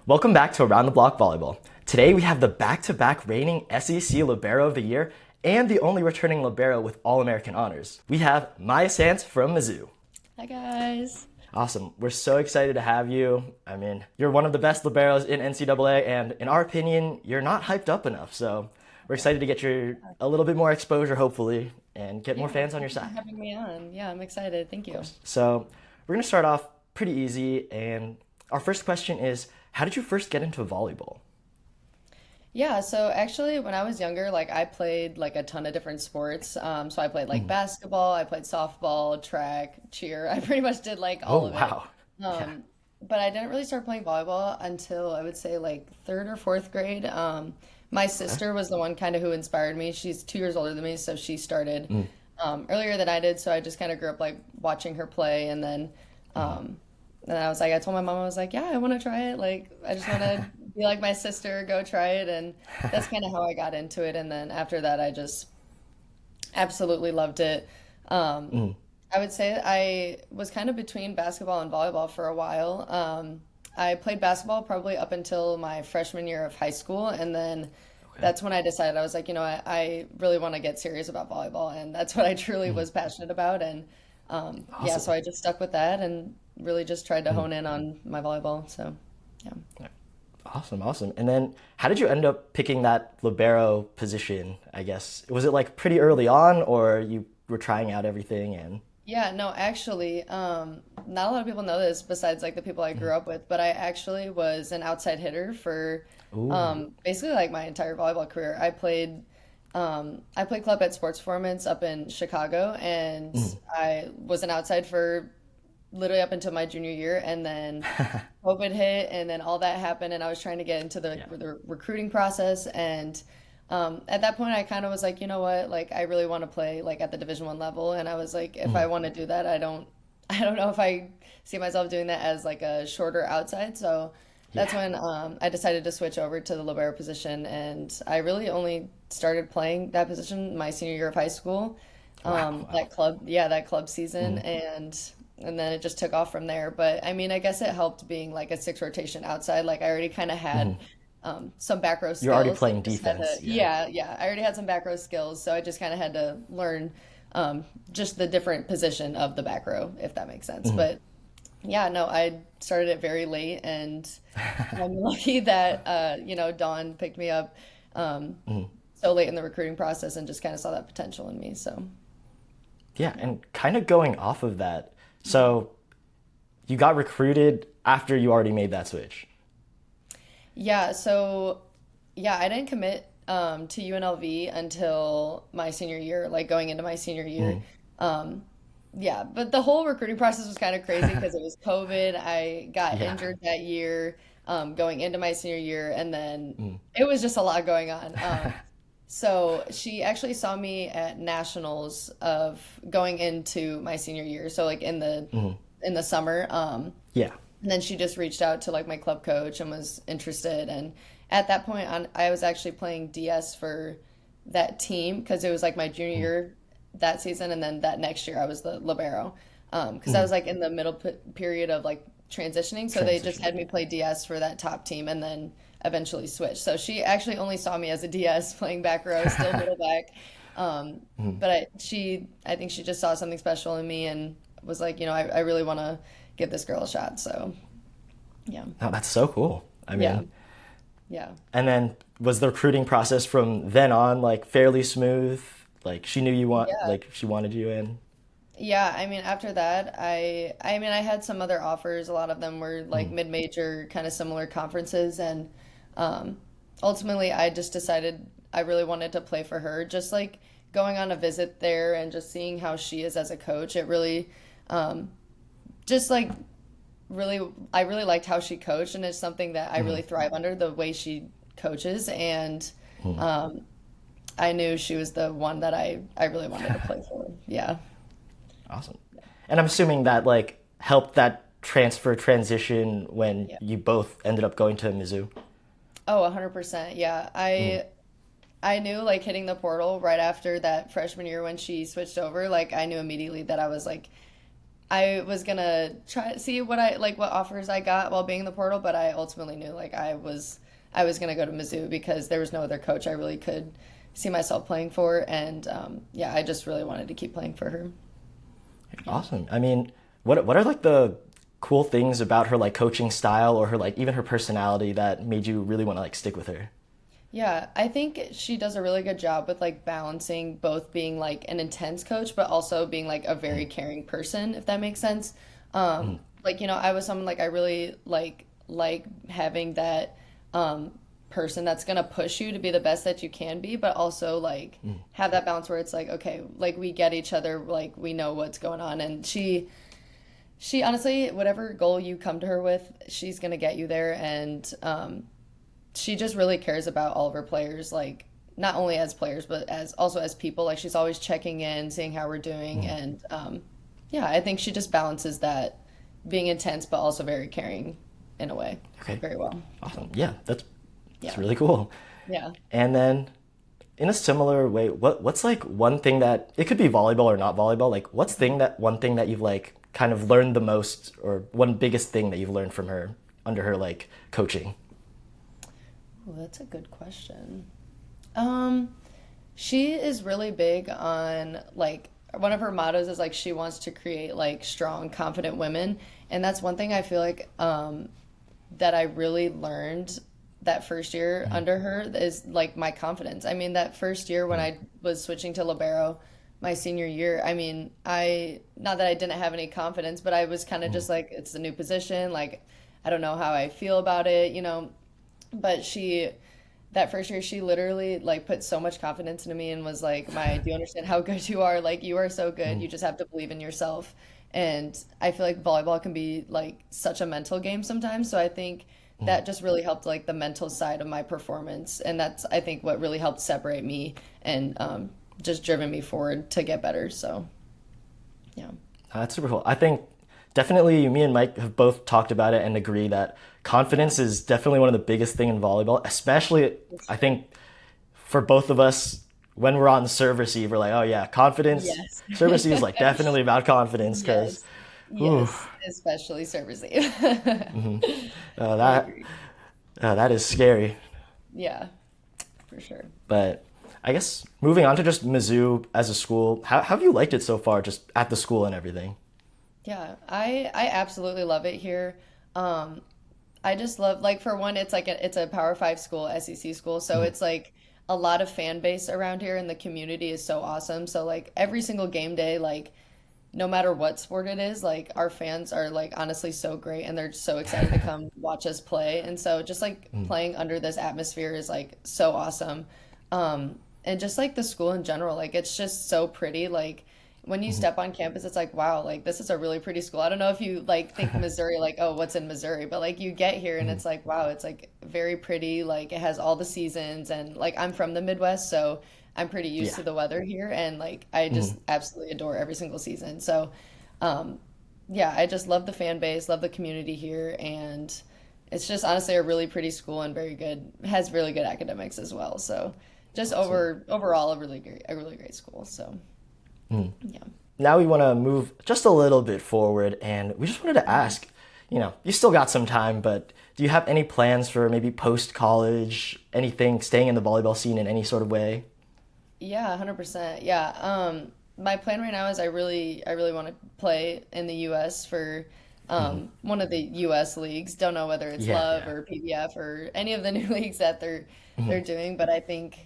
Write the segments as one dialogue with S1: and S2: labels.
S1: Welcome back to Around the Block Volleyball. Today we have the back-to-back reigning SEC Libero of the Year and the only returning Libero with All-American honors. We have Maya Sands from Mizzou.
S2: Hi guys.
S1: Awesome. We're so excited to have you. I mean, you're one of the best liberos in NCAA, and in our opinion, you're not hyped up enough. So we're excited to get a little bit more exposure, hopefully, and get more fans on your
S2: Thanks
S1: side.
S2: for having me on. Yeah, I'm excited. Thank you.
S1: So we're going to start off pretty easy, and our first question is, how did you first get into volleyball?
S2: Yeah, so actually when I was younger, I played a ton of different sports. So I played basketball, I played softball, track, cheer. I pretty much did
S1: Oh,
S2: all of it.
S1: wow. Yeah.
S2: But I didn't really start playing volleyball until I would say third or fourth grade. My
S1: Okay.
S2: sister was the one kind of who inspired me. She's 2 years older than me, so she started earlier than I did. So I just kind of grew up watching her play, and then I told my mom, I was like, yeah, I want to try it. I just want to be like my sister, go try it. And that's kind of how I got into it. And then after that, I just absolutely loved it. Um,
S1: Mm.
S2: I would say I was kind of between basketball and volleyball for a while. I played basketball probably up until my freshman year of high school. And then
S1: Okay.
S2: that's when I decided I was like, I really want to get serious about volleyball. And that's what I truly
S1: Mm.
S2: was passionate about. And yeah, so
S1: Awesome.
S2: I just stuck with that and really just tried to
S1: Mm.
S2: hone in on my volleyball. So, yeah.
S1: Yeah. Awesome, awesome. And then how did you end up picking that libero position, I guess? Was it like pretty early on, or you were trying out everything and
S2: Yeah, no, actually, not a lot of people know this besides the people I grew up with, but I actually was an outside hitter for
S1: Ooh.
S2: basically my entire volleyball career. I played club at Sports Performance up in Chicago, and
S1: Mm.
S2: I was an outside for literally up until my junior year, and then COVID hit, and then all that happened, and I was trying to get into
S1: Yeah.
S2: the recruiting process, and at that point, I kind of was like, you know what, I really want to play at the Division 1 level, and I was like, if I
S1: Mm.
S2: want to do that, I don't know if I see myself doing that as a shorter outside, so that's
S1: Yeah.
S2: when I decided to switch over to the libero position, and I really only started playing that position my senior year of high school.
S1: Wow. Wow.
S2: That club season,
S1: Mm.
S2: and then it just took off from there. But I mean, I guess it helped being a six rotation outside. I already kind of had
S1: Mm.
S2: some back row
S1: You're already
S2: skills. So I
S1: playing
S2: just had to,
S1: defense. Yeah.
S2: yeah, yeah. I already had some back row skills, so I just kind of had to learn just the different position of the back row, if that makes sense.
S1: Mm.
S2: But yeah, no, I started it very late, and I'm lucky that Dawn picked me up
S1: Mm.
S2: so late in the recruiting process and just kind of saw that potential in me. So
S1: Yeah, and kind of going off of that, so you got recruited after you already made that switch.
S2: yeah, so yeah, I didn't commit to UNLV until my senior year, going into my senior year.
S1: Mm.
S2: Um, yeah, but the whole recruiting process was kind of crazy because it was COVID. I got
S1: Yeah.
S2: injured that year, going into my senior year, and then
S1: Mm.
S2: it was just a lot going on. So she actually saw me at nationals of going into my senior year, so
S1: Mm.
S2: in the summer.
S1: Yeah.
S2: And then she just reached out to my club coach and was interested. And at that point on, I was actually playing DS for that team because it was my junior
S1: Mm.
S2: year that season, and then that next year I was the libero. Because I
S1: Mm.
S2: was in the middle period of transitioning, so they just
S1: Transition.
S2: had me play DS for that top team, and then eventually switched. So she actually only saw me as a DS playing back row, still middle back.
S1: Mm.
S2: But I think she just saw something special in me and was like, I really want to give this girl a shot. So yeah.
S1: Oh, that's so cool. I
S2: Yeah,
S1: mean,
S2: yeah,
S1: and then was the recruiting process from then on like fairly smooth? Like she knew you
S2: yeah,
S1: like she wanted you in.
S2: yeah. I mean, after that, I mean, I had some other offers. A lot of them were
S1: Mm.
S2: mid-major, kind of similar conferences, and um, ultimately, I just decided I really wanted to play for her. Just going on a visit there and just seeing how she is as a coach, it really, um, just really, I really liked how she coached, and it's something that I
S1: Mm.
S2: really thrive under the way she coaches, and
S1: Mm.
S2: um, I knew she was the one that I really wanted to play for. Yeah.
S1: Awesome. And I'm assuming that like helped that transfer transition when
S2: Yeah.
S1: you both ended up going to Mizzou.
S2: Oh, 100%. Yeah.
S1: Mm.
S2: I knew hitting the portal right after that freshman year when she switched over, I knew immediately that I was I was gonna try to see what offers I got while being in the portal, but I ultimately knew like I was gonna go to Mizzou because there was no other coach I really could see myself playing for, and yeah, I just really wanted to keep playing for her.
S1: Awesome. I mean, what are like the cool things about her like coaching style or her like even her personality that made you really want to like stick with her?
S2: Yeah, I think she does a really good job with like balancing both being like an intense coach, but also being like a very caring person, if that makes sense. Like, I was someone like I really like having that person that's gonna push you to be the best that you can be, but also like have that balance where it's like, okay, like we get each other, like we know what's going on. And she honestly, whatever goal you come to her with, she's gonna get you there. And she just really cares about all of her players, like not only as players but as also as people. Like she's always checking in, seeing how we're doing, and yeah, I think she just balances that being intense but also very caring in a way.
S1: Okay.
S2: Very well.
S1: Awesome. Yeah, that's
S2: Yeah.
S1: really cool.
S2: Yeah.
S1: And then in a similar way, what's like one thing that it could be volleyball or not volleyball, like one thing that you've like kind of learned the most or one biggest thing that you've learned from her under her like coaching?
S2: Well, that's a good question. She is really big on like one of her mottos is like she wants to create like strong, confident women, and that's one thing I feel like that I really learned that first year under her is like my confidence. I mean, that first year when I was switching to libero, my senior year, I mean, I not that I didn't have any confidence, but I was kind of just like it's a new position, like I don't know how I feel about it. But that first year, she literally like put so much confidence into me and was like, do you understand how good you are? Like, you are so good. You just have to believe in yourself. And I feel like volleyball can be like such a mental game sometimes. So I think that just really helped like the mental side of my performance. And that's, I think, what really helped separate me and just driven me forward to get better. So, yeah.
S1: That's super cool. I think definitely me and Mike have both talked about it and agree that confidence is definitely one of the biggest thing in volleyball, especially I think for both of us when we're on serve receive, we're like, oh yeah, confidence.
S2: Yes.
S1: Serve receive is like definitely about confidence because
S2: Yes. Yes. Especially serve receive. I
S1: that
S2: agree.
S1: that is scary.
S2: Yeah, for sure.
S1: But I guess moving on to just Mizzou as a school, how have you liked it so far, just at the school and everything?
S2: Yeah, I absolutely love it here. I just love like for one, it's a Power Five school, SEC school, so it's like a lot of fan base around here, and the community is so awesome. So like every single game day, like no matter what sport it is, like our fans are like honestly so great, and they're so excited to come watch us play. And so just like playing under this atmosphere is like so awesome. And just like the school in general, like it's just so pretty. Like when you step on campus, it's like, wow, like this is a really pretty school. I don't know if you like think Missouri, like, oh, what's in Missouri? But like you get here and it's like, wow, it's like very pretty. Like it has all the seasons, and like I'm from the Midwest, so I'm pretty used
S1: Yeah.
S2: to the weather here, and like I just absolutely adore every single season. So, yeah, I just love the fan base, love the community here, and it's just honestly a really pretty school and very good, has really good academics as well. So, just overall a really great school. So, yeah.
S1: Now we want to move just a little bit forward, and we just wanted to ask, you still got some time, but do you have any plans for maybe post-college, anything, staying in the volleyball scene in any sort of way?
S2: Yeah, 100%. Yeah. My plan right now is I really want to play in the US for one of the US leagues. Don't know whether it's
S1: Yeah,
S2: Love
S1: yeah.
S2: or PBF or any of the new leagues that they're doing, but I think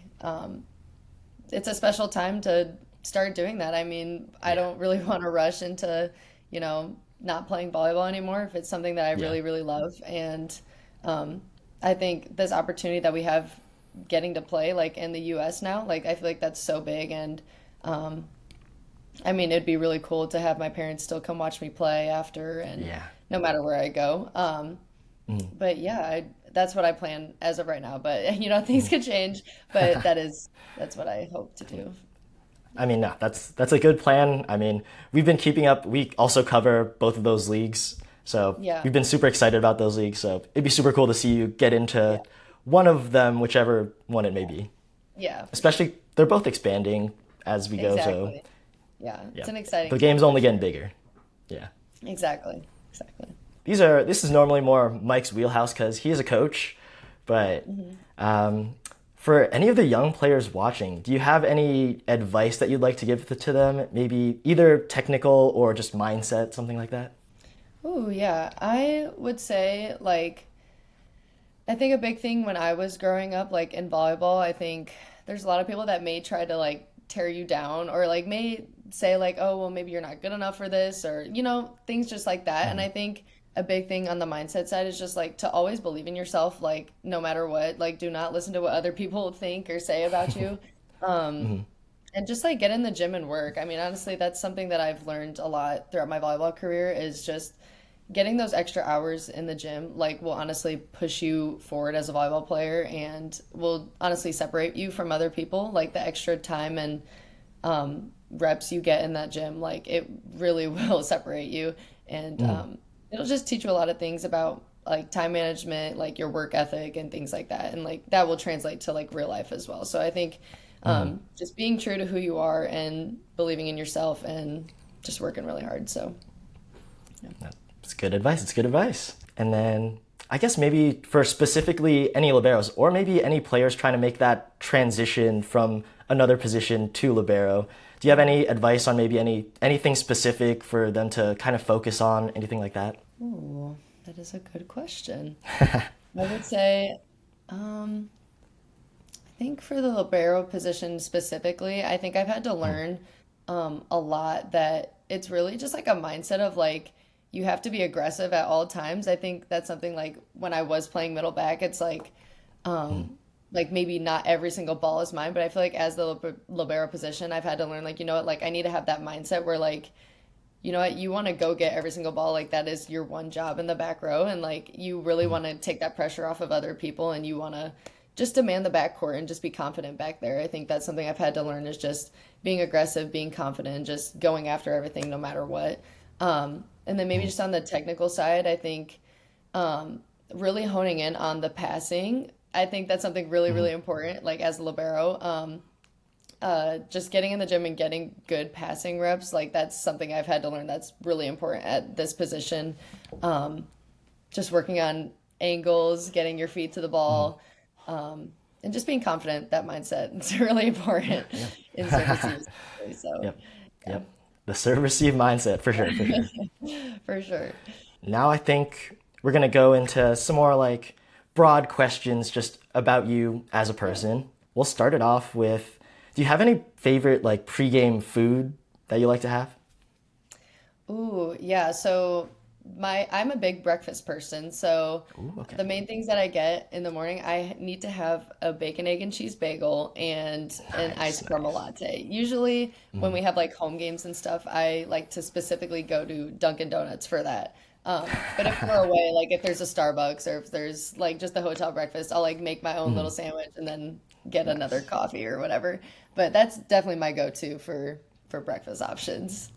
S2: it's a special time to start doing that. I mean, I
S1: Yeah.
S2: don't really want to rush into, not playing volleyball anymore if it's something that I
S1: Yeah.
S2: really, really love. And I think this opportunity that we have getting to play like in the US now, like I feel like that's so big. And I mean, it'd be really cool to have my parents still come watch me play after, and
S1: Yeah.
S2: no matter where I go. But yeah, that's what I plan as of right now. But things could change. But that's what I hope to do.
S1: I mean, no, that's a good plan. I mean, we've been keeping up. We also cover both of those leagues, so
S2: Yeah,
S1: we've been super excited about those leagues. So it'd be super cool to see you get
S2: yeah,
S1: into one of them, whichever one it may be.
S2: yeah, for sure.
S1: Especially, they're both expanding as we go. So
S2: Exactly. Yeah,
S1: yeah,
S2: it's an exciting
S1: the
S2: time
S1: game's
S2: for
S1: only getting
S2: sure.
S1: bigger. Yeah.
S2: Exactly. Exactly.
S1: This is normally more Mike's wheelhouse because he is a coach, but for any of the young players watching, do you have any advice that you'd like to give to them? Maybe either technical or just mindset, something like that?
S2: Oh, yeah. I would say like I think a big thing when I was growing up, like in volleyball, I think there's a lot of people that may try to like tear you down or like may say like, oh, well, maybe you're not good enough for this or, things just like that. And I think a big thing on the mindset side is just like to always believe in yourself, like no matter what, like do not listen to what other people think or say about you. Um, and just like get in the gym and work. I mean, honestly, that's something that I've learned a lot throughout my volleyball career is just getting those extra hours in the gym, like will honestly push you forward as a volleyball player and will honestly separate you from other people. Like the extra time and reps you get in that gym, like it really will separate you. And it'll just teach you a lot of things about like time management, like your work ethic and things like that. And like that will translate to like real life as well. So I think just being true to who you are and believing in yourself and just working really hard. So yeah.
S1: It's good advice. It's good advice. And then I guess maybe for specifically any liberos or maybe any players trying to make that transition from another position to libero, do you have any advice on maybe anything specific for them to kind of focus on, anything like that?
S2: Ooh, that is a good question. I would say, I think for the libero position specifically, I think I've had to learn a lot that it's really just like a mindset of like you have to be aggressive at all times. I think that's something like when I was playing middle back, it's like maybe not every single ball is mine, but I feel like as the libero position, I've had to learn like, you know what, like I need to have that mindset where like, you know what, you want to go get every single ball. Like that is your one job in the back row. And like you really want to take that pressure off of other people and you want to just demand the backcourt and just be confident back there. I think that's something I've had to learn is just being aggressive, being confident, just going after everything no matter what. And then maybe just on the technical side, I think really honing in on the passing. I think that's something really, really important, like as a libero. Just getting in the gym and getting good passing reps, like that's something I've had to learn that's really important at this position. Just working on angles, getting your feet to the ball, and just being confident, that mindset. It's really important in services. So,
S1: Yep. Yep. The serve receive mindset for sure, for sure.
S2: for sure.
S1: Now I think we're gonna go into some more like broad questions just about you as a person. We'll start it off with, do you have any favorite like pregame food that you like to have?
S2: Ooh, yeah. So I'm a big breakfast person. So
S1: Ooh, okay.
S2: the main things that I get in the morning, I need to have a bacon, egg, and cheese bagel and an
S1: Nice,
S2: iced caramel
S1: nice.
S2: latte. Usually when we have like home games and stuff, I like to specifically go to Dunkin' Donuts for that. But if we're away, like if there's a Starbucks or if there's like just the hotel breakfast, I'll like make my own little sandwich and then get another
S1: Nice.
S2: coffee or whatever. But that's definitely my go-to for breakfast options.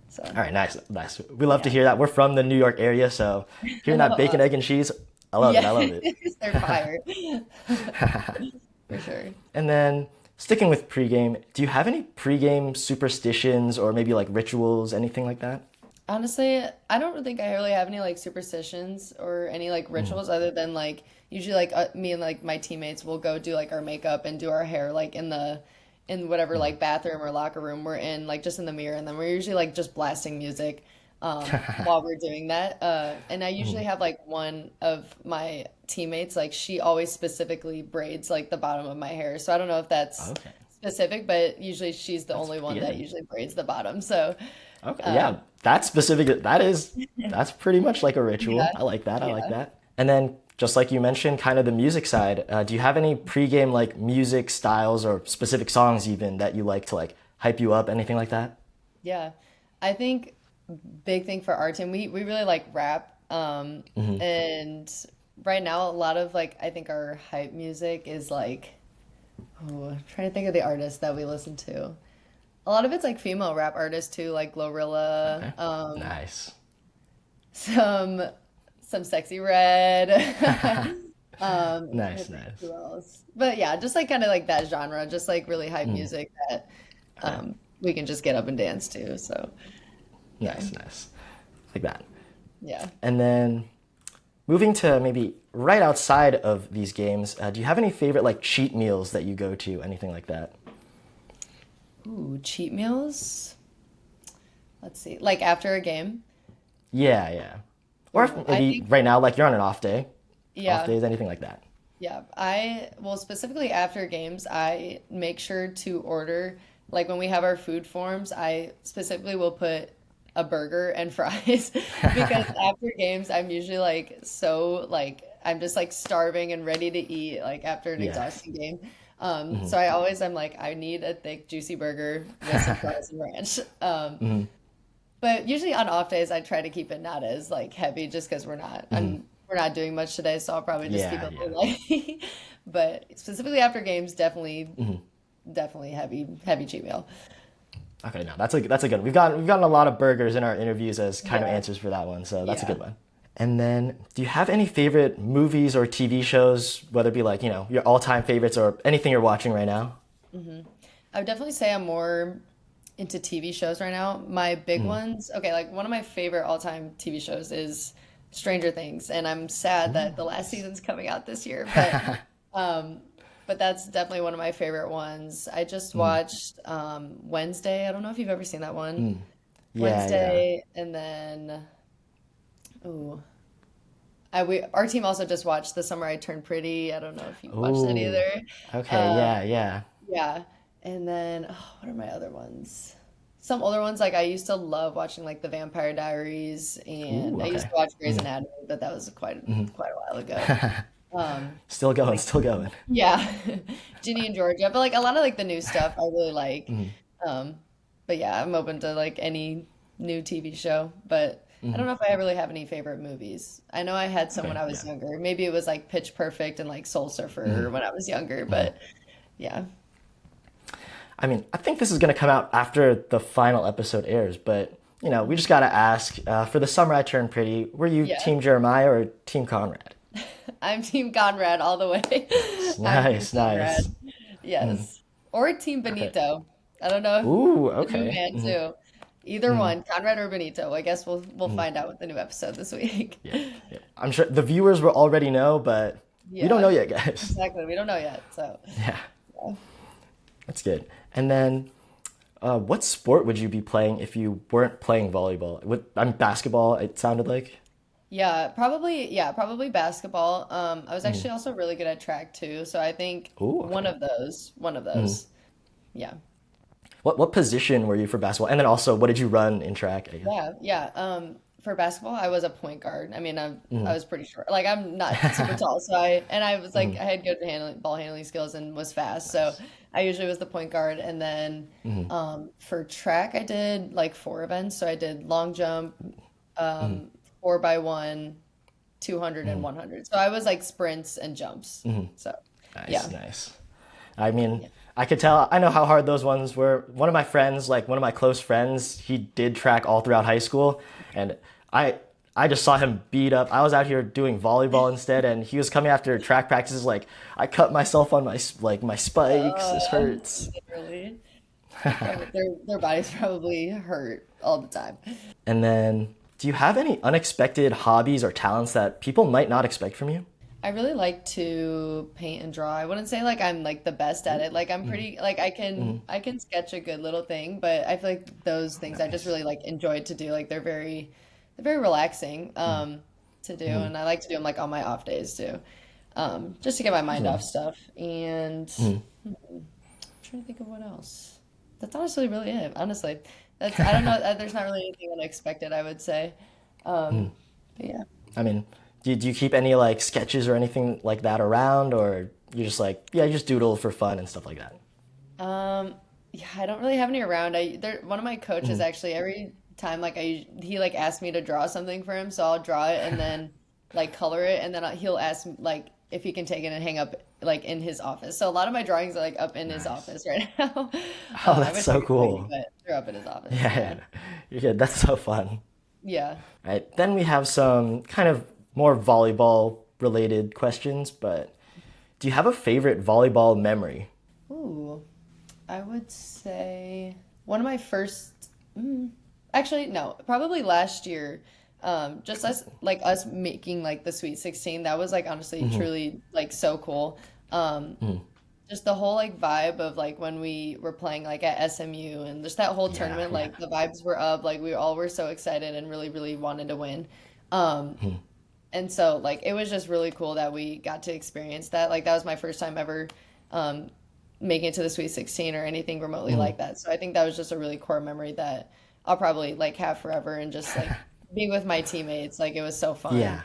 S2: So
S1: All right, nice, nice. We love to
S2: yeah.
S1: hear that. We're from the New York area, so hearing that bacon, egg, and cheese, I love it. I
S2: Yeah,
S1: love it.
S2: they're fire for sure.
S1: And then sticking with pregame, do you have any pregame superstitions or maybe like rituals, anything like that?
S2: Honestly, I don't think I really have any like superstitions or any like rituals other than like usually like me and like my teammates will go do like our makeup and do our hair like in whatever like bathroom or locker room we're in, like just in the mirror, and then we're usually like just blasting music while we're doing that. And I usually have like one of my teammates, like she always specifically braids like the bottom of my hair. So I don't know if that's
S1: Okay,
S2: specific, but usually she's the
S1: that's
S2: only
S1: pretty
S2: one that
S1: good.
S2: usually braids the bottom. So
S1: Okay, yeah,
S2: um,
S1: that's specific. That's pretty much like a ritual.
S2: yeah,
S1: I like that. I like
S2: yeah.
S1: that. And then just like you mentioned, kind of the music side. Do you have any pregame like music styles or specific songs even that you like to like hype you up? Anything like that?
S2: Yeah, I think big thing for our team, we really like rap. And right now a lot of like I think our hype music is like oh, I'm trying to think of the artists that we listen to. A lot of it's like female rap artists too, like
S1: Okay,
S2: Glorilla,
S1: nice.
S2: some some Sexy Red. Trying to
S1: Nice,
S2: think
S1: nice.
S2: who else. But yeah, just like kind of like that genre, just like really hype music that
S1: Okay,
S2: we can just get up and dance to. So yeah.
S1: nice, nice. like that.
S2: Yeah.
S1: And then moving to maybe right outside of these games, do you have any favorite like cheat meals that you go to, anything like that?
S2: Ooh, cheat meals. Let's see. Like after a game.
S1: Yeah, yeah. Or if
S2: Ooh, I
S1: maybe
S2: think
S1: right now, like you're on an off day, off
S2: yeah.
S1: days, anything like that.
S2: Yeah, well, specifically after games, I make sure to order, like when we have our food forms, I specifically will put a burger and fries because after games, I'm usually like I'm just like starving and ready to eat like after an
S1: Yeah.
S2: exhausting game. So I'm like, I need a thick, juicy burger with some fries and ranch. But usually on off days, I try to keep it not as like heavy just because we're not doing much today, so I'll probably just keep
S1: Yeah,
S2: it a
S1: yeah.
S2: little light. But specifically after games, definitely heavy cheat meal.
S1: Okay, no, that's a good one. We've gotten a lot of burgers in our interviews as kind of
S2: Yeah,
S1: answers for that one, so that's a
S2: yeah.
S1: good one. And then, do you have any favorite movies or TV shows, whether it be like, your all-time favorites or anything you're watching right now?
S2: I would definitely say I'm more into TV shows right now. My big ones, okay, like one of my favorite all-time TV shows is Stranger Things, and I'm sad that the last season's coming out this year, um, but that's definitely one of my favorite ones. I just watched Wednesday. I don't know if you've ever seen that one.
S1: Yeah, yeah.
S2: Wednesday, and then ooh, our team also just watched The Summer I Turned Pretty. I don't know if you watched that
S1: Ooh.
S2: either.
S1: Okay,
S2: Uh,
S1: yeah, yeah.
S2: yeah, and then what are my other ones? Some older ones, like I used to love watching like The Vampire Diaries,
S1: Ooh,
S2: and I used
S1: okay.
S2: to watch Grey's Anatomy, but that was quite a while ago.
S1: Still going,
S2: Like
S1: still going.
S2: yeah, Ginny and Georgia, but like a lot of like the new stuff I really like. Um, but yeah, I'm open to like any new TV show, but I don't know if I really have any favorite movies. I know I had some when
S1: Okay,
S2: I was
S1: yeah.
S2: younger. Maybe it was like Pitch Perfect and like Soul Surfer when I was younger, but yeah.
S1: I mean, I think this is going to come out after the final episode airs, but we just got to ask, for the summer I turned pretty, were you
S2: Yeah.
S1: Team Jeremiah or Team Conrad?
S2: I'm Team Conrad all the way.
S1: Nice,
S2: I'm Team
S1: nice,
S2: Conrad.
S1: nice.
S2: Yes. Or Team
S1: Okay.
S2: Benito. I don't know if
S1: Ooh,
S2: the new
S1: okay.
S2: man too. Either one, Conrad or Benito. I guess we'll find out with the new episode this week.
S1: Yeah, yeah. I'm sure the viewers will already know, but we don't know
S2: Yeah,
S1: yet, guys.
S2: exactly. We don't know yet, so
S1: Yeah,
S2: yeah.
S1: that's good. And then, what sport would you be playing if you weren't playing volleyball? I'm basketball, it sounded like.
S2: Probably basketball. I was actually also really good at track too, so I think
S1: Ooh, okay.
S2: one of those. Yeah.
S1: What position were you for basketball? And then also, what did you run in track, I guess?
S2: Yeah, yeah. For basketball, I was a point guard. I mean, I was pretty short. Like I'm not super tall, so I was like I had good ball handling skills and was fast. So
S1: Nice.
S2: I usually was the point guard. And then for track, I did like four events. So I did long jump, 4x1, 200 and 100. So I was like sprints and jumps. So
S1: Nice,
S2: yeah,
S1: nice. I mean,
S2: yeah.
S1: I could tell, I know how hard those ones were. One of my friends, like one of my close friends, he did track all throughout high school, and I I just saw him beat up. I was out here doing volleyball instead, and he was coming after track practices like, I cut myself on my spikes. This hurts.
S2: Literally. Probably, their bodies probably hurt all the time.
S1: And then, do you have any unexpected hobbies or talents that people might not expect from you?
S2: I really like to paint and draw. I wouldn't say like I'm like the best at it. Like I'm pretty like I can sketch a good little thing, but I feel like those things I just
S1: Nice.
S2: really like enjoy to do. Like they're very relaxing to do, and I like to do them like on my off days too. Just to get my mind off stuff. And I'm trying to think of what else. That's honestly really it. Honestly, that's I don't know. There's not really anything unexpected, I would say. But yeah.
S1: I mean, do you keep any like sketches or anything like that around, or you just like, yeah, you just doodle for fun and stuff like that?
S2: Yeah, I don't really have any around. One of my coaches actually every time like he like asks me to draw something for him, so I'll draw it and then like color it, and then he'll ask me like if he can take it and hang up like in his office. So a lot of my drawings are like up in his
S1: Nice.
S2: office right now.
S1: Oh,
S2: I
S1: that's
S2: wish I
S1: so
S2: could show you,
S1: cool.
S2: but they're up in his office.
S1: Yeah,
S2: Yeah,
S1: yeah. You're good. That's so fun.
S2: yeah.
S1: Right. Then we have some kind of more volleyball related questions, but do you have a favorite volleyball memory?
S2: Ooh, I would say one of my first. Actually, no, probably last year. just us making like the Sweet 16, that was like honestly truly like so cool. Um, just the whole like vibe of like when we were playing like at SMU and just that whole
S1: Yeah,
S2: tournament,
S1: yeah.
S2: like the vibes were up, like we all were so excited and really, really wanted to win. Um, and so like it was just really cool that we got to experience that. Like that was my first time ever um, making it to the Sweet 16 or anything remotely like that. So I think that was just a really core memory that I'll probably like have forever and just like being with my teammates. Like it was so fun.
S1: Yeah.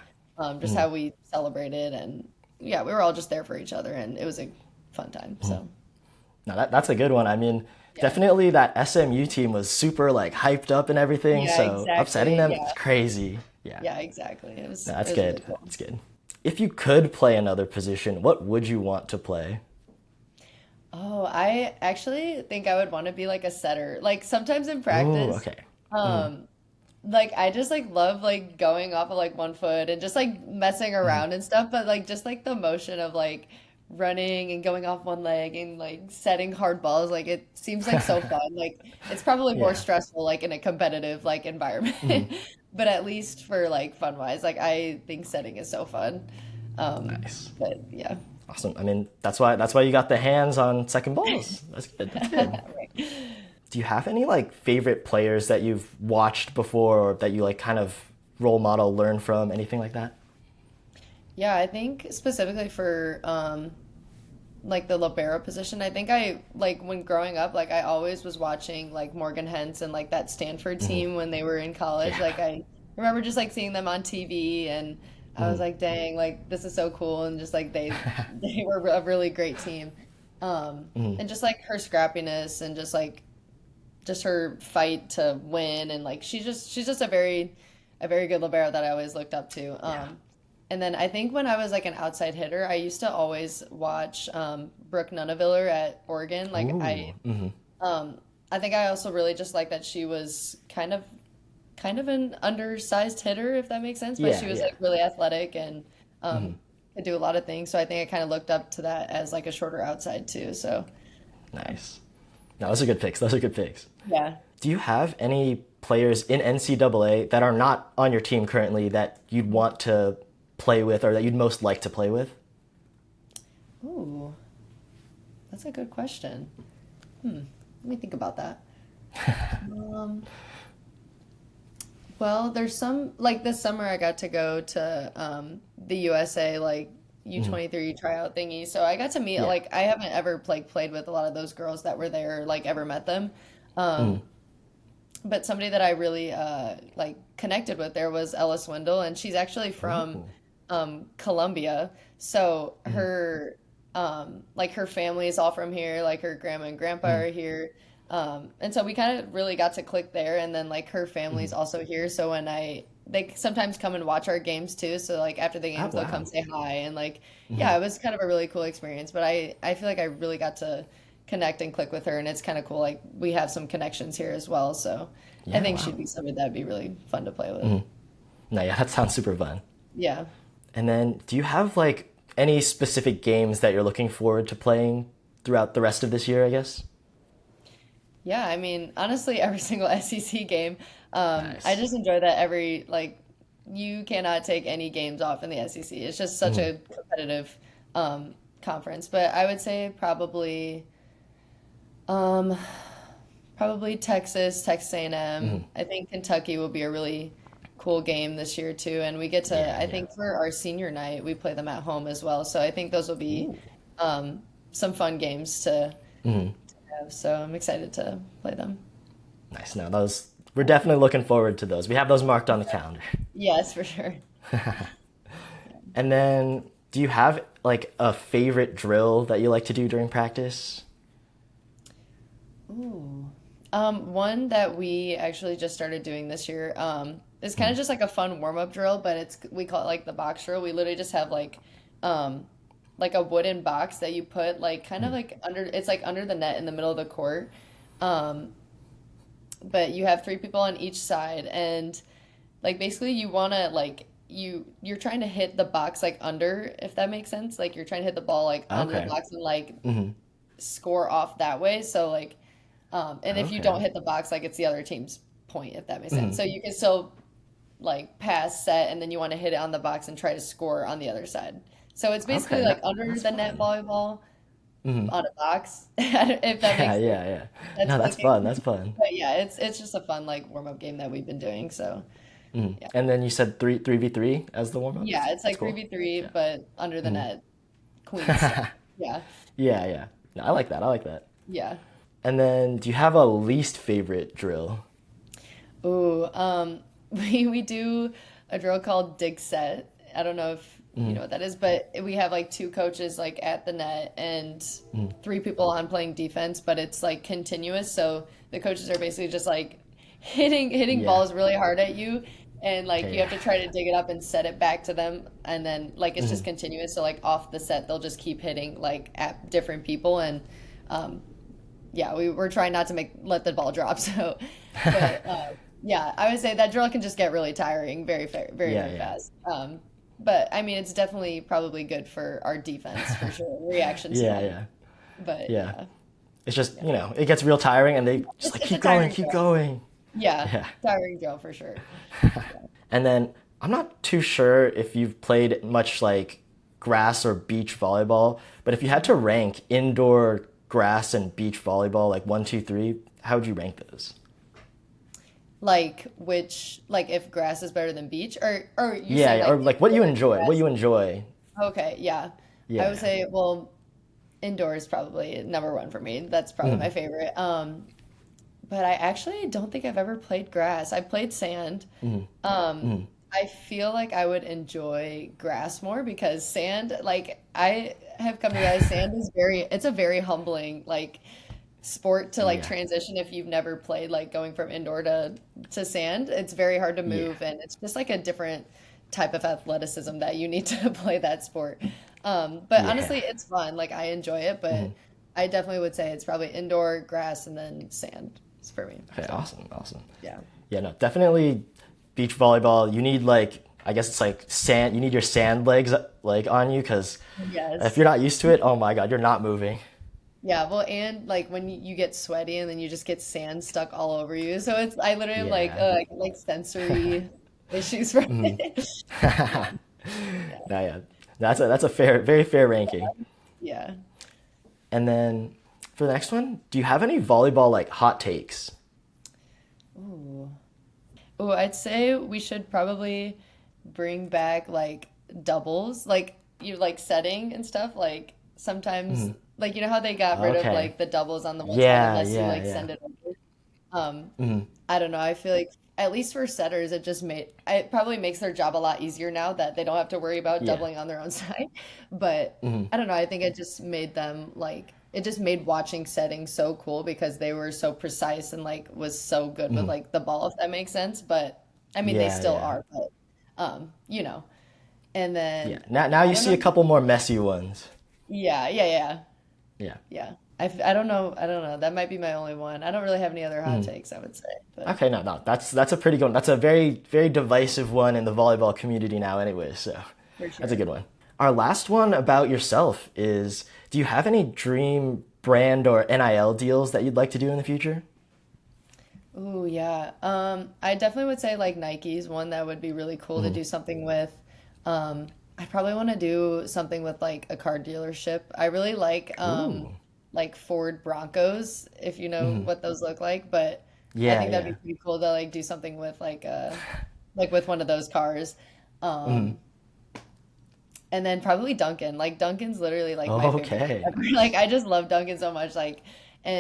S2: Just how we celebrated and yeah, we were all just there for each other and it was a fun time. So
S1: No, that's a good one. I mean,
S2: yeah.
S1: definitely that SMU team was super like hyped up and everything,
S2: Yeah,
S1: so upsetting
S2: exactly.
S1: them
S2: Yeah.
S1: is crazy. Yeah.
S2: Yeah, exactly.
S1: No,
S2: It
S1: that's
S2: was really
S1: good.
S2: cool.
S1: That's good. If you could play another position, what would you want to play?
S2: Oh, I actually think I would want to be like a setter. Like sometimes in
S1: Oh,
S2: practice,
S1: okay.
S2: um, like I just like love like going off of like one foot and just like messing around and stuff, but like just like the motion of like running and going off one leg and like setting hard balls, like it seems like so fun. Like it's probably more
S1: Yeah.
S2: stressful like in a competitive like environment, but at least for like fun wise, like I think setting is so fun. Um,
S1: Nice.
S2: but yeah.
S1: Awesome. I mean, that's why you got the hands on second balls. That's good. That's good.
S2: Right.
S1: Do you have any like favorite players that you've watched before or that you like kind of role model, learn from, anything like that?
S2: Yeah, I think specifically for like the libero position, I think I like when growing up, like I always was watching like Morgan Hens and like that Stanford team when they were in college.
S1: Yeah.
S2: Like I remember just like seeing them on TV and I was like, dang, like this is so cool and just like they were a really great team. And just like her scrappiness and just her fight to win and like she's just a very good libero that I always looked up to.
S1: Yeah.
S2: And then I think when I was like an outside hitter, I used to always watch Brooke Nuneviller at Oregon.
S1: Ooh.
S2: I think I also really just like that she was kind of an undersized hitter, if that makes sense, but
S1: Yeah,
S2: she was
S1: yeah.
S2: like really athletic and could do a lot of things. So I think I kind of looked up to that as like a shorter outside too. So yeah,
S1: Nice. No, those are good picks. Those are good picks.
S2: yeah.
S1: Do you have any players in NCAA that are not on your team currently that you'd want to play with or that you'd most like to play with?
S2: Ooh, that's a good question. Let me think about that. Um, Well, there's some like this summer I got to go to the USA like U23 tryout thingy. So I got to meet
S1: Yeah.
S2: like I haven't ever played with a lot of those girls that were there, or, like ever met them. Um, but somebody that I really like connected with there was Ella Swindle, and she's actually from
S1: Ooh.
S2: Colombia. So her like her family is all from here, like her grandma and grandpa are here. And so we kind of really got to click there, and then like her family's also here. So when they sometimes come and watch our games too. So like after the
S1: Oh,
S2: games, they'll come
S1: wow.
S2: say hi, and like yeah, it was kind of a really cool experience. But I feel like I really got to connect and click with her, and it's kind of cool. Like we have some connections here as well. So I
S1: Yeah,
S2: think
S1: wow.
S2: she'd be somebody that'd be really fun to play with.
S1: No, yeah, that sounds super fun.
S2: Yeah.
S1: And then do you have like any specific games that you're looking forward to playing throughout the rest of this year, I guess?
S2: Yeah, I mean, honestly, every single SEC game. I
S1: Nice.
S2: just enjoy that every like you cannot take any games off in the SEC. It's just such a competitive conference. But I would say um, probably Texas A&M. I think Kentucky will be a really cool game this year too. And we get to,
S1: Yeah,
S2: I
S1: yeah.
S2: think for our senior night, we play them at home as well. So I think those will be
S1: Ooh.
S2: some fun games to have. So I'm excited to play them.
S1: Nice. Now those we're definitely looking forward to those. We have those marked on the calendar.
S2: Yes, for sure.
S1: And then do you have like a favorite drill that you like to do during practice?
S2: Ooh. One that we actually just started doing this year, is kind of just like a fun warm-up drill, but we call it like the box drill. We literally just have um like a wooden box that you put like kind of like under it's like under the net in the middle of the court. Um, but you have three people on each side and like basically you want to like you're trying to hit the box like under, if that makes sense. Like you're trying to hit the ball like under the
S1: Okay.
S2: box and like score off that way. So like and if you don't
S1: Okay.
S2: hit the box, like it's the other team's point, if that makes sense. So you can still like pass set, and then you want to hit it on the box and try to score on the other side. So it's basically
S1: Okay,
S2: like under
S1: that's
S2: the net
S1: fun.
S2: volleyball
S1: Hmm.
S2: on a box, if that
S1: Yeah,
S2: makes sense.
S1: yeah, yeah.
S2: That's
S1: No, that's
S2: okay.
S1: fun. That's fun.
S2: But yeah, it's just a fun like warm up game that we've been doing. So
S1: Mhm.
S2: yeah,
S1: And then you said three v three as the warm ups.
S2: yeah, it's
S1: That's
S2: like
S1: cool.
S2: 3v3,
S1: Yeah.
S2: but under the
S1: Mhm.
S2: net queen style. Yeah,
S1: Yeah, yeah. No, I like that. I like that.
S2: yeah.
S1: And then, do you have a least favorite drill?
S2: Ooh, we do a drill called dig set. I don't know if you
S1: Mm-hmm.
S2: know what that is, but we have like two coaches like at the net and three people on playing defense, but it's like continuous. So the coaches are basically just like hitting
S1: Yeah.
S2: balls really hard at you, and like
S1: Okay.
S2: you have
S1: Yeah.
S2: to try to dig it up and set it back to them, and then like it's just
S1: Mhm.
S2: continuous. So like off the set, they'll just keep hitting like at different people, and um, yeah, we're trying not to make let the ball drop. So, but yeah, I would say that drill can just get really tiring very
S1: Yeah,
S2: very
S1: yeah.
S2: fast. But I mean, it's definitely probably good for our defense for sure, reactions
S1: Yeah,
S2: time.
S1: yeah,
S2: But
S1: yeah.
S2: yeah,
S1: It's just,
S2: yeah,
S1: it gets real tiring and they just like
S2: it's a
S1: keep going,
S2: tiring
S1: keep
S2: drill.
S1: going.
S2: Yeah,
S1: Yeah.
S2: tiring drill for sure.
S1: And then I'm not too sure if you've played much like grass or beach volleyball, but if you had to rank indoor grass and beach volleyball, like one, two, three, how would you rank those?
S2: Like if grass is better than beach, or you're
S1: Yeah,
S2: saying
S1: yeah,
S2: like
S1: or like what you
S2: indoor
S1: enjoy, what
S2: grass?
S1: you enjoy.
S2: Okay, yeah. I would
S1: Yeah.
S2: say, well, indoor is probably number one for me. That's probably
S1: Mm,
S2: my favorite. But I actually don't think I've ever played grass. I played sand.
S1: mm,
S2: Um,
S1: mm.
S2: I feel like I would enjoy grass more because sand, like I have come to realize sand is it's a very humbling like sport to like
S1: Yeah.
S2: transition if you've never played like going from indoor to sand. It's very hard to
S1: Yeah.
S2: move and it's just like a different type of athleticism that you need to play that sport. But
S1: Yeah.
S2: honestly, it's fun. Like I enjoy it,
S1: Mhm.
S2: but I definitely would say it's probably indoor, grass, and then sand for me.
S1: Okay,
S2: So
S1: awesome, awesome.
S2: yeah.
S1: Yeah, no, definitely beach volleyball. You need like I guess it's like sand. You need your sand legs like on you because if
S2: Yes.
S1: you're not used to it, oh my God, you're not moving.
S2: Yeah, well, and like when you get sweaty and then you just get sand stuck all over you. So it's I literally am
S1: Yeah.
S2: like sensory issues from
S1: Mhm.
S2: it. Yeah, yeah,
S1: No, yeah, that's a very fair ranking.
S2: yeah.
S1: And then for the next one, do you have any volleyball like hot takes?
S2: Ooh. Ooh, I'd say we should probably bring back like doubles, like you like setting and stuff. Like sometimes,
S1: Mhm.
S2: like you know how they got rid of
S1: Okay.
S2: like the doubles on the one side
S1: Yeah,
S2: unless you
S1: yeah,
S2: like
S1: yeah.
S2: send it over. Um,
S1: Mhm.
S2: I don't know. I feel like at least for setters, it probably makes their job a lot easier now that they don't have to worry about
S1: Yeah.
S2: doubling on their own side. But
S1: Mhm.
S2: I don't know. I think it just made them like it just made watching setting so cool because they were so precise and like was so good with
S1: Mhm.
S2: like the ball, if that makes sense. But I mean, they
S1: Yeah,
S2: still
S1: yeah.
S2: are. But you know. And
S1: Yeah.
S2: then
S1: Now
S2: I
S1: you
S2: don't
S1: see a
S2: know.
S1: couple more messy ones.
S2: Yeah, yeah, yeah,
S1: Yeah.
S2: yeah. I don't know. I don't know. That might be my only one. I don't really have any other hot
S1: Mhm.
S2: takes, I would say. But
S1: Okay, no, no, that's a pretty good one. That's a very divisive one in the volleyball community now, anyway. So
S2: for
S1: that's a
S2: sure.
S1: good one. Our last one about yourself is: do you have any dream brand or NIL deals that you'd like to do in the future?
S2: Ooh, yeah. I definitely would say like Nike's one that would be really cool to
S1: Mhm.
S2: do something with. I probably want to do something with like a car dealership. I really
S1: Ooh.
S2: like Ford Broncos, if you know
S1: Mhm.
S2: what those look like, but I
S1: Yeah,
S2: think that'd be
S1: yeah.
S2: pretty cool to like do something with like with one of those cars.
S1: Mhm.
S2: Um, and then probably Duncan. Like Duncan's literally like my favorite thing
S1: Okay.
S2: ever. Like I just love Duncan so much. Like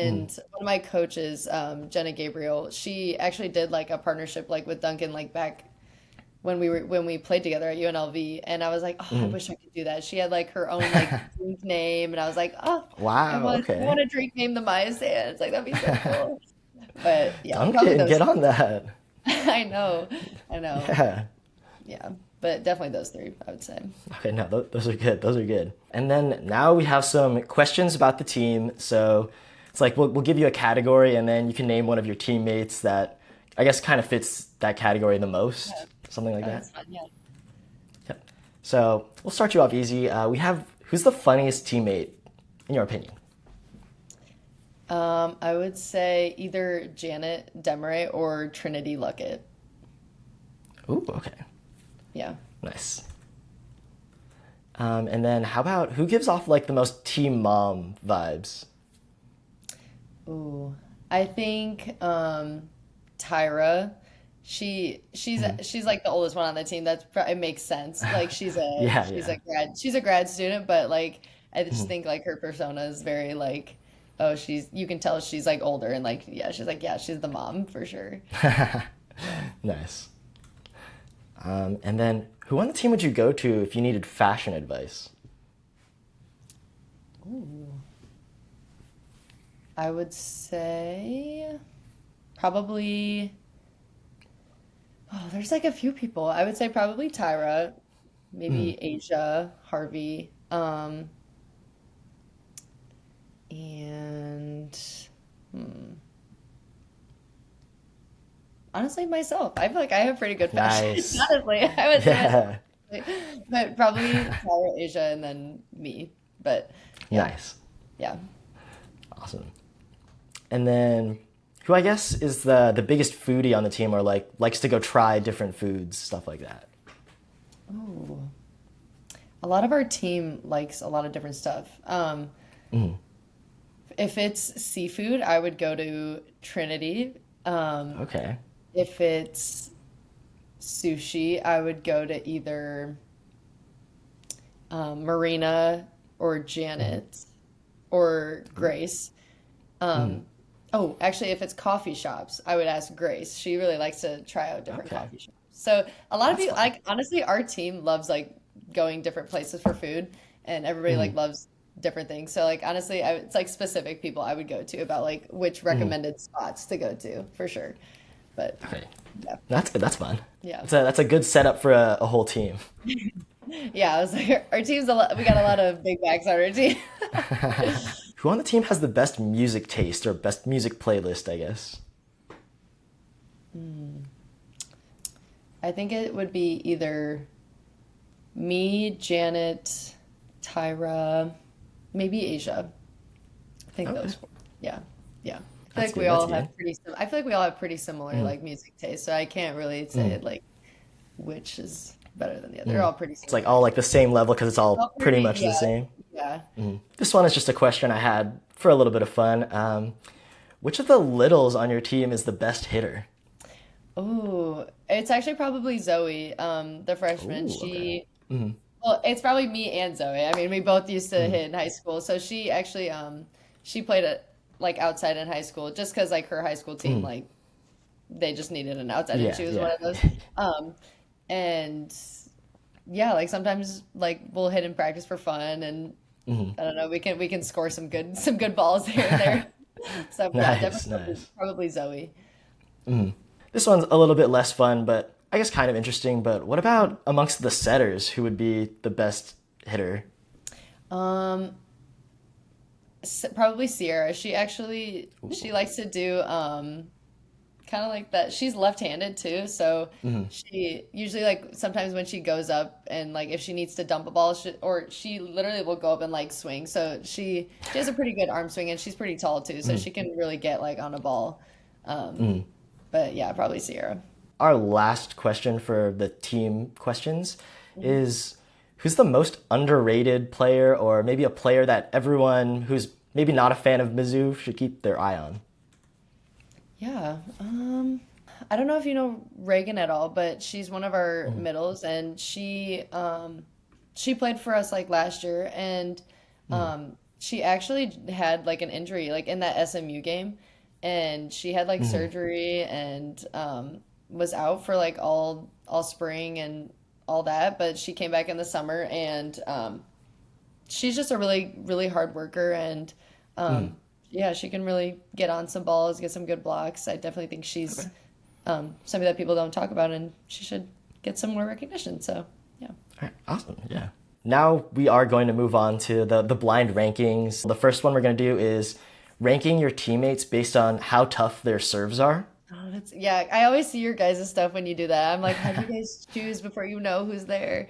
S1: Mhm.
S2: and one of my coaches, Jenna Gabriel, she actually did like a partnership like with Duncan like back when we played together at UNLV and I was like, oh, I
S1: Mhm.
S2: wish I could do that. She had like her own like drink name and I was like, oh,
S1: Wow.
S2: I want
S1: Okay.
S2: a drink name the Maya Sands. Like that'd be so cool. But yeah, probably
S1: Duncan,
S2: those
S1: get
S2: three.
S1: on that.
S2: I know. I know.
S1: Yeah.
S2: Yeah. But definitely those three, I would say.
S1: Okay, no, those are good. Those are good. And then now we have some questions about the team. So it's like we'll give you a category, and then you can name one of your teammates that I guess kind of fits that category the
S2: Yeah.
S1: most, something like
S2: Oh,
S1: that.
S2: that's fun. Yeah.
S1: Yep. So we'll start you off easy. We have who's the funniest teammate in your opinion?
S2: I would say either Janet Demeray or Trinity Luckett.
S1: Ooh, okay.
S2: Yeah.
S1: Nice. And then how about who gives off like the most team mom vibes?
S2: Ooh, I think Tyra. She's like the oldest one on the team. It makes sense. Like
S1: Yeah,
S2: she's
S1: yeah.
S2: a grad student, but like I just think like her persona is very like, oh, you can tell she's like older and like yeah, she's the mom for sure.
S1: Nice. And then who on the team would you go to if you needed fashion advice?
S2: Ooh. I would say probably, oh, there's like a few people. I would say probably Tyra, maybe Asia, Harvey, and hmm, honestly myself. I feel like I have pretty good fashion.
S1: Nice.
S2: Honestly, I would say
S1: Yeah.
S2: myself. But probably Tyra, Asia, and then me. But yeah,
S1: Nice.
S2: yeah.
S1: Awesome. And then who I guess is the biggest foodie on the team or like likes to go try different foods, stuff like that?
S2: Ooh. A lot of our team likes a lot of different stuff. If it's seafood, I would go to Trinity.
S1: Okay.
S2: If it's sushi, I would go to either Marina or Janet or Grace. Oh, actually, if it's coffee shops, I would ask Grace. She really likes to try out different
S1: Okay.
S2: coffee shops. So a lot of
S1: That's
S2: people,
S1: fun.
S2: like honestly, our team loves like going different places for food, and everybody like loves different things. So like honestly, it's like specific people I would go to about like which recommended spots to go to for sure. But
S1: Okay.
S2: yeah,
S1: That's fun.
S2: yeah,
S1: That's a good setup for a whole team.
S2: yeah. I was like, our team's a lot. We got a lot of big bags on our team.
S1: Who on the team has the best music taste or best music playlist, I guess?
S2: I think it would be either me, Janet, Tyra, maybe Asia. I think
S1: Okay.
S2: those four. Yeah, yeah. I feel
S1: That's
S2: like we
S1: good. That's
S2: all
S1: good.
S2: have I feel like we all have pretty similar like music taste, so I can't really say like which is better than the other. They're all pretty
S1: It's like
S2: similar.
S1: all like the same level because it's all
S2: All
S1: pretty
S2: pretty,
S1: much the
S2: yeah,
S1: same.
S2: yeah.
S1: This one is just a question I had for a little bit of fun. Which of the littles on your team is the best hitter?
S2: Oh, it's actually probably Zoe, the freshman.
S1: Ooh, okay.
S2: Well, it's probably me and Zoe. I mean, we both used to hit in high school. So she actually, she played it like outside in high school just because like her high school team, like they just needed an outside and
S1: Yeah,
S2: she was one
S1: yeah.
S2: of those. Um, and yeah, like sometimes like we'll hit in practice for fun and I don't know, we can score some good balls here and there. So yeah,
S1: Nice,
S2: definitely
S1: nice.
S2: probably Zoe.
S1: This one's a little bit less fun, but I guess kind of interesting. But what about amongst the setters? Who would be the best hitter?
S2: Um, Probably Sierra. She
S1: Ooh.
S2: likes to do kind of like that. She's left-handed too, so she usually like sometimes when she goes up and like if she needs to dump a ball, she literally will go up and like swing. So she has a pretty good arm swing and she's pretty tall too, so she can really get like on a ball. Um, but yeah, probably Sierra.
S1: Our last question for the team questions is who's the most underrated player or maybe a player that everyone who's maybe not a fan of Mizzou should keep their eye on?
S2: Yeah. I don't know if you know Reagan at all, but she's one of our middles and she played for us like last year and she actually had like an injury like in that SMU game and she had like surgery and was out for like all spring and all that, but she came back in the summer and she's just a really hard worker and yeah, she can really get on some balls, get some good blocks. I definitely think she's something that people don't talk about, and she should get some more recognition. So, yeah.
S1: All right, awesome. Yeah. Now we are going to move on to the blind rankings. The first one we're going to do is ranking your teammates based on how tough their serves are.
S2: Oh, yeah. I always see your guys' stuff when you do that. I'm like, how do you guys choose before you know who's there?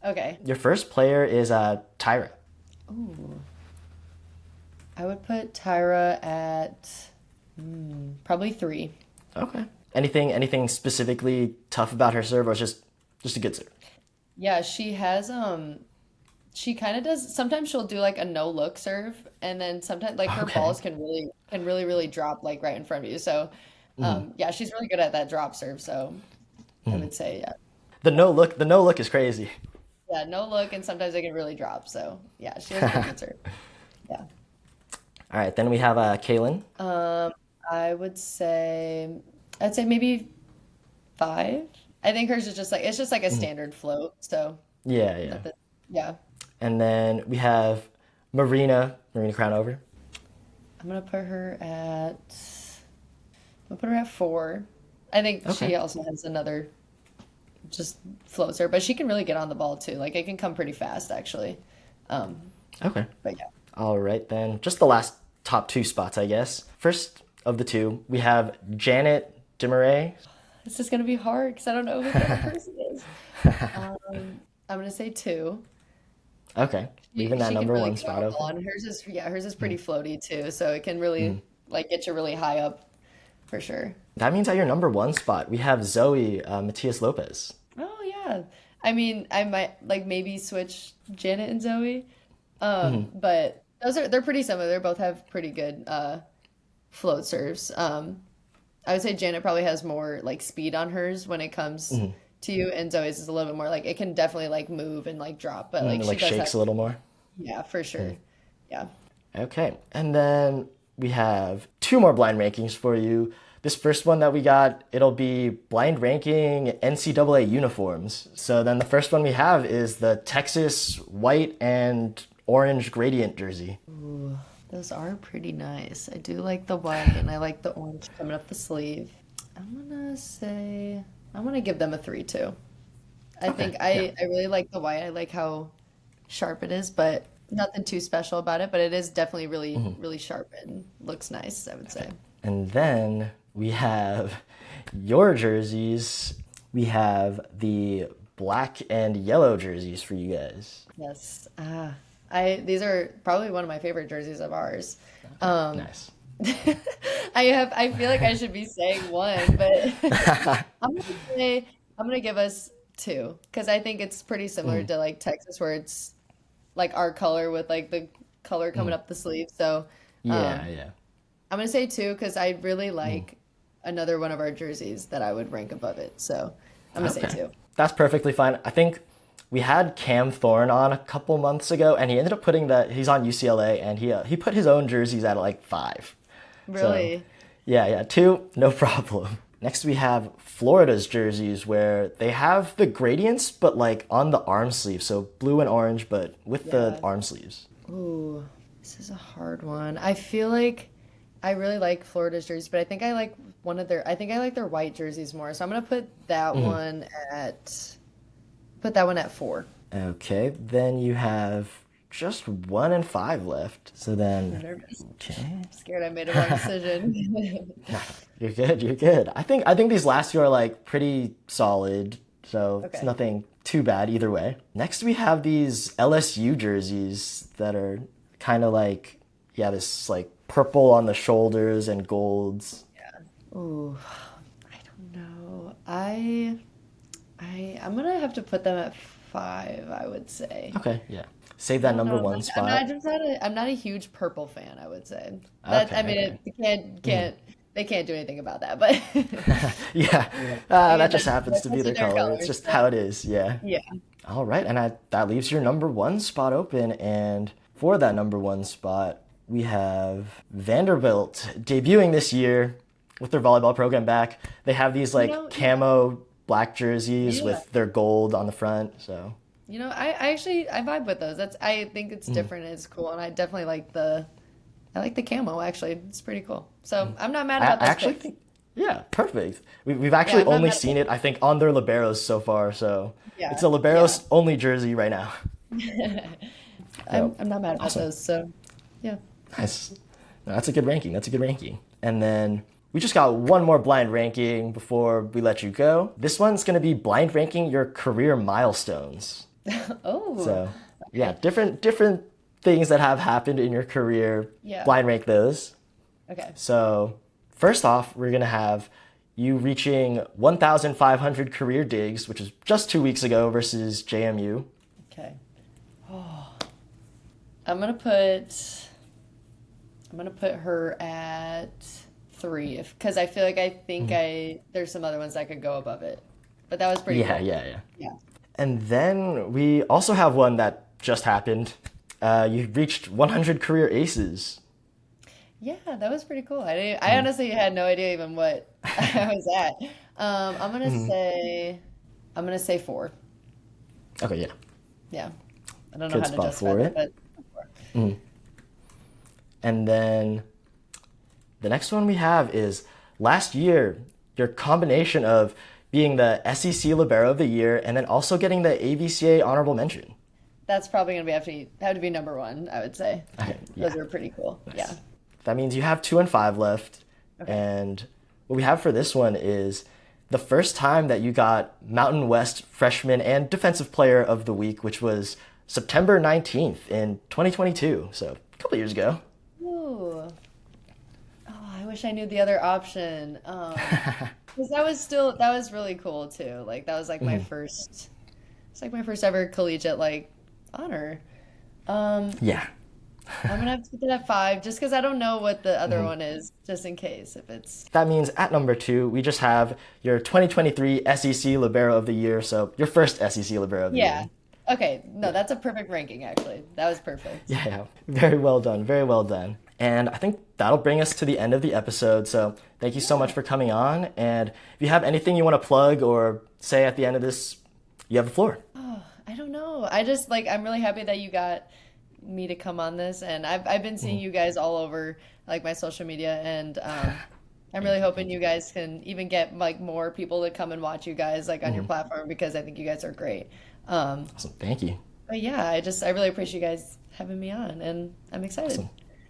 S2: Okay.
S1: Your first player is Tyra.
S2: Ooh. I would put Tyra at probably 3.
S1: Okay. Anything specifically tough about her serve, or just a good serve?
S2: Yeah, she has she kind of does sometimes she'll do like a no look serve and then sometimes like her
S1: Okay.
S2: balls can really drop like right in front of you. So yeah, she's really good at that drop serve. So I would say yeah.
S1: The no look is crazy.
S2: Yeah, no look and sometimes they can really drop. So yeah, she has a pretty good serve. Yeah.
S1: All right, then we have Kaylin.
S2: I I'd say maybe 5. I think hers is just like it's just like a standard float. So
S1: Yeah, yeah.
S2: nothing. Yeah.
S1: And then we have Marina Crownover.
S2: I'm gonna put her at I'll put her at 4. I think she
S1: Okay.
S2: also has another just floats her, but she can really get on the ball too. Like it can come pretty fast actually. Um,
S1: Okay.
S2: but yeah.
S1: All right, then. Just the last top 2 spots, I guess. First of the 2, we have Janet Demaray.
S2: This is gonna be hard because I don't know who the other person is. I'm gonna say 2.
S1: Okay. Leaving that
S2: She can
S1: number
S2: really
S1: one
S2: get on
S1: spot
S2: the ball,
S1: open.
S2: and hers is pretty floaty too, so it can really like get you really high up for sure.
S1: That means at your number 1 spot, we have Zoe Matias Lopez.
S2: Oh yeah. I mean, I might like maybe switch Janet and Zoe. But they're pretty similar. They both have pretty good float serves. I would say Janet probably has more like speed on hers when it comes to you, and Zoe's is a little bit more like it can definitely like move and like drop, but like
S1: It
S2: she
S1: like
S2: does have
S1: shakes a little more.
S2: yeah, for sure. Yeah.
S1: Okay. And then we have 2 more blind rankings for you. This first one that we got, it'll be blind ranking NCAA uniforms. So then the first one we have is the Texas white and orange gradient jersey.
S2: Ooh, those are pretty nice. I do like the white and I like the orange coming up the sleeve. I'm gonna give them a 3 too. I think
S1: Yeah.
S2: I really like the white. I like how sharp it is, but nothing too special about it. But it is definitely really sharp and looks nice, I would say.
S1: And then we have your jerseys. We have the black and yellow jerseys for you guys.
S2: Yes. These are probably one of my favorite jerseys of ours. Um,
S1: Nice.
S2: I feel like I should be saying 1, but I'm gonna say I'm gonna give us 2 because I think it's pretty similar to like Texas where it's like our color with like the color coming up the sleeve. So
S1: Yeah,
S2: um,
S1: yeah.
S2: I'm gonna say 2 because I really like another one of our jerseys that I would rank above it. So I'm gonna say
S1: Okay.
S2: 2.
S1: That's perfectly fine. I think we had Cam Thorne on a couple months ago, and he ended up putting that he's on UCLA, and he put his own jerseys at like 5. So
S2: Really?
S1: yeah, 2, no problem. Next we have Florida's jerseys where they have the gradients, but like on the arm sleeve, so blue and orange, but with the
S2: Yeah.
S1: arm sleeves.
S2: Ooh, this is a hard one. I feel like I really like Florida's jerseys, but I think I like I think I like their white jerseys more. So I'm gonna put that one at 4.
S1: Okay, then you have just 1 and 5 left. So
S2: I'm
S1: then,
S2: nervous.
S1: okay.
S2: Scared I made a wrong decision.
S1: You're good. You're good. I think these last 2 are like pretty solid, so it's
S2: Okay.
S1: nothing too bad either way. Next, we have these LSU jerseys that are kind of like this like purple on the shoulders and golds.
S2: Ooh, I don't know. I'm gonna have to put them at 5, I would say.
S1: Okay, yeah. Save
S2: I
S1: that
S2: don't
S1: number
S2: know.
S1: 1 spot.
S2: I'm not a huge purple fan, I would say. That
S1: Okay,
S2: I mean,
S1: okay.
S2: they can't do anything about that, but
S1: Yeah,
S2: I
S1: that
S2: guess
S1: just happens to be
S2: those are
S1: their
S2: their
S1: color. It's
S2: colors.
S1: just
S2: So
S1: how it is. Yeah.
S2: yeah.
S1: All right, and that leaves your number 1 spot open. And for that number 1 spot, we have Vanderbilt debuting this year with their volleyball program back. They have these like
S2: Yeah.
S1: camo black jerseys
S2: Yeah.
S1: with their gold on the front. So
S2: I actually I vibe with those. I think it's different and it's cool, and I like the camo actually. It's pretty cool. So I'm not mad
S1: I
S2: about those
S1: actually
S2: picks.
S1: think, yeah, perfect. We've
S2: Yeah,
S1: actually
S2: I'm not
S1: only
S2: mad
S1: seen it, I think, on their liberos so far. So it's
S2: Yeah,
S1: a
S2: yeah.
S1: liberos only jersey right now. So
S2: I'm not mad about
S1: awesome.
S2: those. So yeah.
S1: Nice. No, that's a good ranking. That's a good ranking. And then we just got one more blind ranking before we let you go. This one's going to be blind ranking your career milestones.
S2: Oh,
S1: So, yeah, different things that have happened in your career.
S2: yeah.
S1: Blind rank those.
S2: Okay.
S1: So, first off, we're going to have you reaching 1,500 career digs, which was just 2 weeks ago versus JMU.
S2: Okay. Oh, I'm gonna put her at 3 because I feel like there's some other ones that could go above it. But that was pretty
S1: Yeah,
S2: cool.
S1: yeah, yeah.
S2: Yeah.
S1: And then we also have one that just happened. You reached 100 career aces.
S2: Yeah, that was pretty cool. I honestly had no idea even what I was at. I'm gonna say 4.
S1: Okay, yeah.
S2: Yeah. I don't know
S1: Good
S2: how to
S1: spot
S2: justify
S1: for
S2: that,
S1: it.
S2: but 4.
S1: And then the next one we have is last year, your combination of being the SEC Libero of the Year and then also getting the AVCA Honorable Mention.
S2: That's probably gonna have to be number 1, I would say.
S1: Okay,
S2: Those
S1: yeah.
S2: are pretty cool. Yeah.
S1: That means you have 2 and 5 left.
S2: Okay.
S1: And what we have for this one is the first time that you got Mountain West Freshman and Defensive Player of the Week, which was September 19th in 2022. So a couple years ago.
S2: Ooh. Oh, I wish I knew the other option. 'Cause that was really cool too. Like that was like my first, it's like my first ever collegiate like honor.
S1: Yeah.
S2: I'm gonna have to put it at 5 just because I don't know what the other one is, just in case if it's.
S1: That means at number 2, we just have your 2023 SEC Libero of the Year. So your first SEC Libero of the
S2: Yeah.
S1: Year.
S2: Okay. No, that's a perfect ranking actually. That was perfect.
S1: Yeah, very well done. Very well done. And I think that'll bring us to the end of the episode. So thank you so much for coming on. And if you have anything you want to plug or say at the end of this, you have the floor.
S2: Oh, I don't know. I just like I'm really happy that you got me to come on this, and I've been seeing you guys all over like my social media, and I'm really hoping you guys can even get like more people to come and watch you guys like on your platform because I think you guys are great.
S1: Awesome. Thank you.
S2: But yeah, I really appreciate you guys having me on, and I'm excited.
S1: Awesome.